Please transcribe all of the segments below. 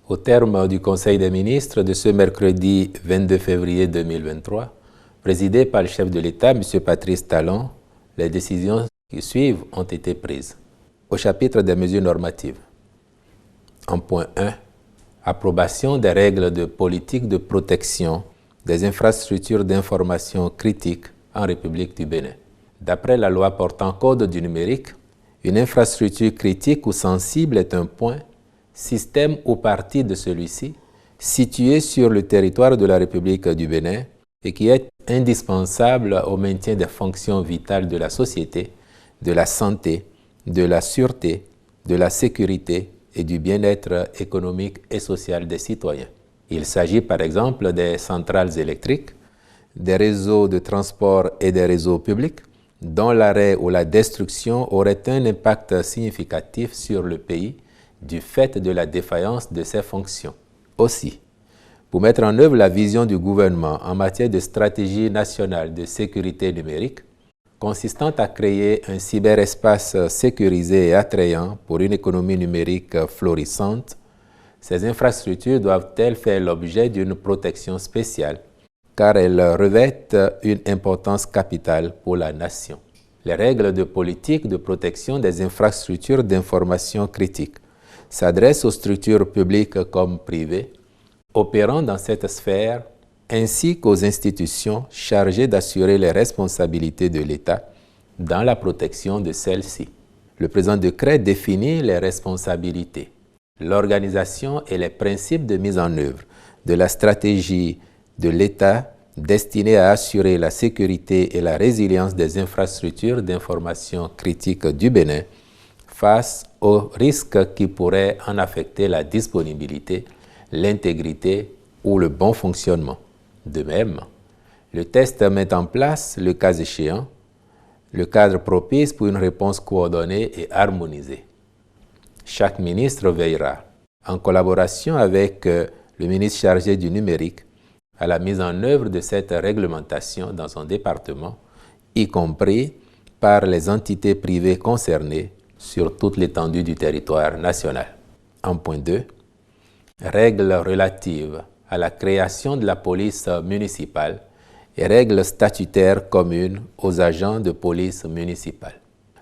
Au terme du Conseil des ministres de ce mercredi 22 février 2023, présidé par le chef de l'État, M. Patrice Talon, les décisions qui suivent ont été prises. Au chapitre des mesures normatives. En point 1, approbation des règles de politique de protection des infrastructures d'information critiques en République du Bénin. D'après la loi portant code du numérique, une infrastructure critique ou sensible est un point, système ou partie de celui-ci, situé sur le territoire de la République du Bénin et qui est indispensable au maintien des fonctions vitales de la société, de la santé, de la sûreté, de la sécurité et du bien-être économique et social des citoyens. Il s'agit par exemple des centrales électriques, des réseaux de transport et des réseaux publics, dont l'arrêt ou la destruction aurait un impact significatif sur le pays du fait de la défaillance de ses fonctions. Aussi, pour mettre en œuvre la vision du gouvernement en matière de stratégie nationale de sécurité numérique, consistant à créer un cyberespace sécurisé et attrayant pour une économie numérique florissante, ces infrastructures doivent-elles faire l'objet d'une protection spéciale, car elles revêtent une importance capitale pour la nation. Les règles de politique de protection des infrastructures d'information critiques s'adressent aux structures publiques comme privées, opérant dans cette sphère, ainsi qu'aux institutions chargées d'assurer les responsabilités de l'État dans la protection de celles-ci. Le présent décret définit les responsabilités, l'organisation et les principes de mise en œuvre de la stratégie de l'État destinée à assurer la sécurité et la résilience des infrastructures d'information critique du Bénin face aux risques qui pourraient en affecter la disponibilité, l'intégrité ou le bon fonctionnement. De même, le texte met en place, le cas échéant, le cadre propice pour une réponse coordonnée et harmonisée. Chaque ministre veillera, en collaboration avec le ministre chargé du numérique, à la mise en œuvre de cette réglementation dans son département, y compris par les entités privées concernées sur toute l'étendue du territoire national. En point 2, règles relatives à la création de la police municipale et règles statutaires communes aux agents de police municipale.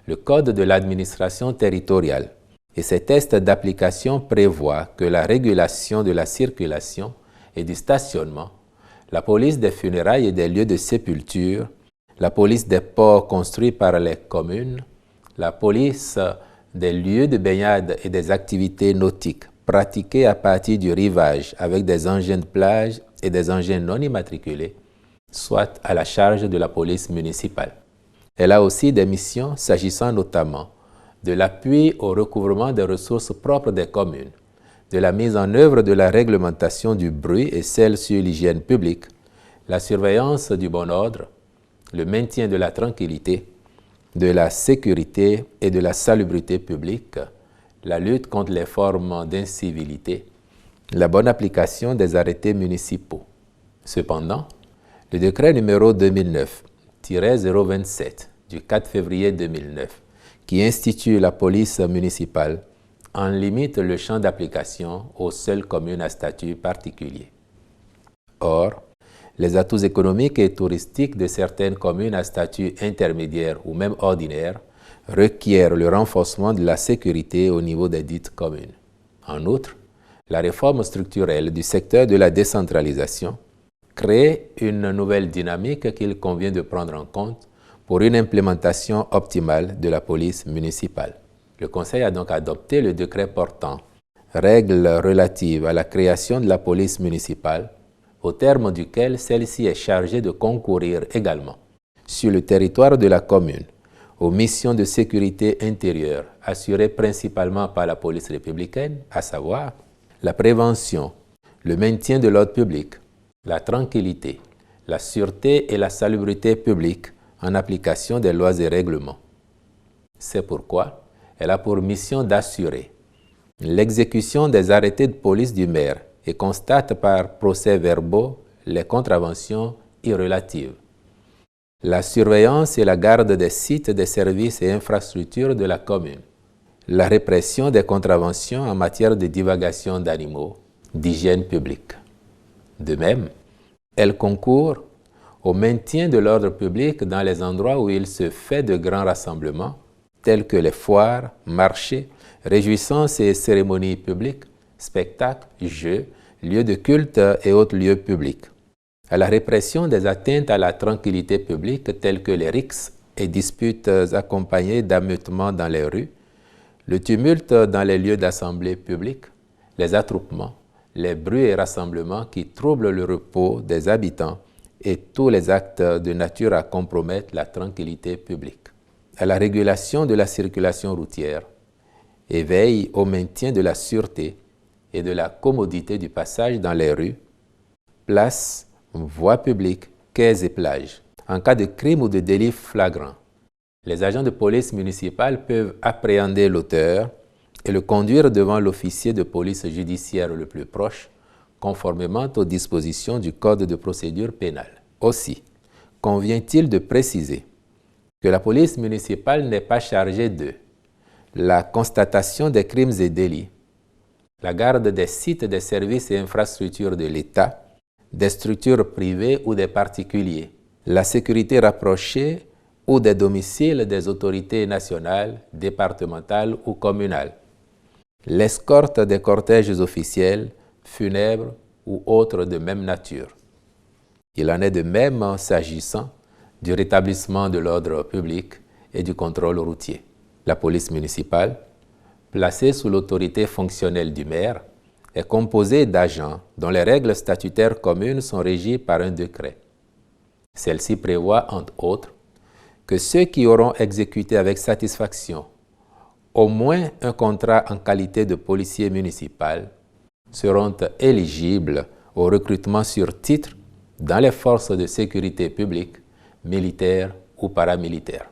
Le Code de l'administration territoriale et ses tests d'application prévoient que la régulation de la circulation et du stationnement, la police des funérailles et des lieux de sépulture, la police des ports construits par les communes, la police des lieux de baignade et des activités nautiques pratiquées à partir du rivage avec des engins de plage et des engins non immatriculés, soit à la charge de la police municipale. Elle a aussi des missions s'agissant notamment de l'appui au recouvrement des ressources propres des communes, de la mise en œuvre de la réglementation du bruit et celle sur l'hygiène publique, la surveillance du bon ordre, le maintien de la tranquillité, de la sécurité et de la salubrité publique, la lutte contre les formes d'incivilité, la bonne application des arrêtés municipaux. Cependant, le décret numéro 2009-027 du 4 février 2009, qui institue la police municipale, en limite le champ d'application aux seules communes à statut particulier. Or, les atouts économiques et touristiques de certaines communes à statut intermédiaire ou même ordinaire requièrent le renforcement de la sécurité au niveau des dites communes. En outre, la réforme structurelle du secteur de la décentralisation crée une nouvelle dynamique qu'il convient de prendre en compte pour une implémentation optimale de la police municipale. Le Conseil a donc adopté le décret portant règles relatives à la création de la police municipale, au terme duquel celle-ci est chargée de concourir également sur le territoire de la commune aux missions de sécurité intérieure assurées principalement par la police républicaine, à savoir la prévention, le maintien de l'ordre public, la tranquillité, la sûreté et la salubrité publique en application des lois et règlements. C'est pourquoi elle a pour mission d'assurer l'exécution des arrêtés de police du maire et constate par procès-verbaux les contraventions irrelatives, la surveillance et la garde des sites, des services et infrastructures de la commune, la répression des contraventions en matière de divagation d'animaux d'hygiène publique. De même, elle concourt au maintien de l'ordre public dans les endroits où il se fait de grands rassemblements, tels que les foires, marchés, réjouissances et cérémonies publiques, spectacles, jeux, lieux de culte et autres lieux publics. À la répression des atteintes à la tranquillité publique, telles que les rixes et disputes accompagnées d'ameutements dans les rues, le tumulte dans les lieux d'assemblée publique, les attroupements, les bruits et rassemblements qui troublent le repos des habitants et tous les actes de nature à compromettre la tranquillité publique. À la régulation de la circulation routière et veille au maintien de la sûreté et de la commodité du passage dans les rues, places, voies publiques, quais et plages. En cas de crime ou de délit flagrant, les agents de police municipale peuvent appréhender l'auteur et le conduire devant l'officier de police judiciaire le plus proche, conformément aux dispositions du Code de procédure pénale. Aussi, convient-il de préciser que la police municipale n'est pas chargée de la constatation des crimes et délits, la garde des sites des services et infrastructures de l'État, des structures privées ou des particuliers, la sécurité rapprochée ou des domiciles des autorités nationales, départementales ou communales, l'escorte des cortèges officiels, funèbres ou autres de même nature. Il en est de même s'agissant du rétablissement de l'ordre public et du contrôle routier. La police municipale, placée sous l'autorité fonctionnelle du maire, est composée d'agents dont les règles statutaires communes sont régies par un décret. Celle-ci prévoit, entre autres, que ceux qui auront exécuté avec satisfaction au moins un contrat en qualité de policier municipal seront éligibles au recrutement sur titre dans les forces de sécurité publique, militaires ou paramilitaires.